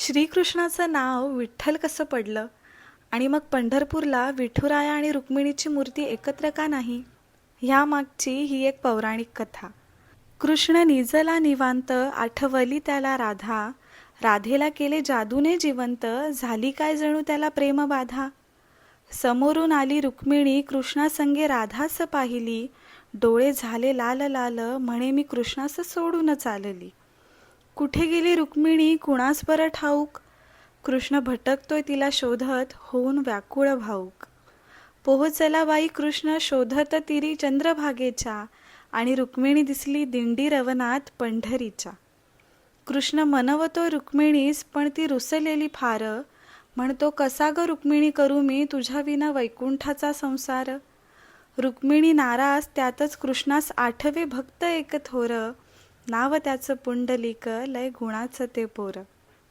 श्रीकृष्णाचं नाव विठ्ठल कसं पडलं आणि मग पंढरपूरला विठुराया आणि रुक्मिणीची मूर्ती एकत्र का नाही? ह्या मागची ही एक पौराणिक कथा. कृष्ण निजला निवांत, आठवली त्याला राधा. राधेला केले जादूने जिवंत, झाली काय जणू त्याला प्रेमबाधा. समोरून आली रुक्मिणी, कृष्णासंगे राधास पाहिली. डोळे झाले लाल लाल, म्हणे मी कृष्णास सोडून चालली. कुठे गेली रुक्मिणी कुणास बरं ठाऊक, कृष्ण भटकतोय तिला शोधत, होऊन व्याकुळ भाऊक. पोहोचला बाई कृष्ण शोधत तिरी चंद्रभागेच्या, आणि रुक्मिणी दिसली दिंडी रवनात पंढरीच्या. कृष्ण मनवतो रुक्मिणीस, पण ती रुसलेली फार. म्हणतो कसा ग रुक्मिणी करू मी तुझ्या विना वैकुंठाचा संसार. रुक्मिणी नाराज, त्यातच कृष्णास आठवे भक्त एक थोर. नाव त्याचं पुंडलिक, लय गुणाचं ते पोर.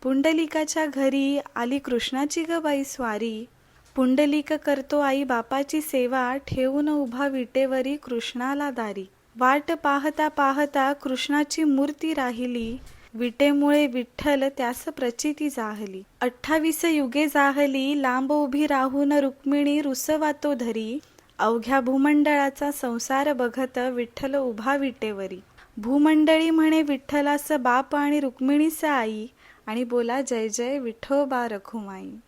पुंडलिकाच्या घरी आली कृष्णाची ग बाई स्वारी. पुंडलिक करतो आई बापाची सेवा, ठेवून उभा विटेवरी कृष्णाला दारी. वाट पाहता पाहता कृष्णाची मूर्ती राहिली. विटेमुळे विठ्ठल त्यास प्रचिती जाहली. 28 युगे जाहली, लांब उभी राहून रुक्मिणी रुसवातो धरी. अवघ्या भूमंडळाचा संसार बघत विठ्ठल उभा विटेवरी. भूमंडळी म्हणे विठ्ठलास बाप आणि रुक्मिणीस आई, आणि बोला जय जय विठोबा रखुमाई.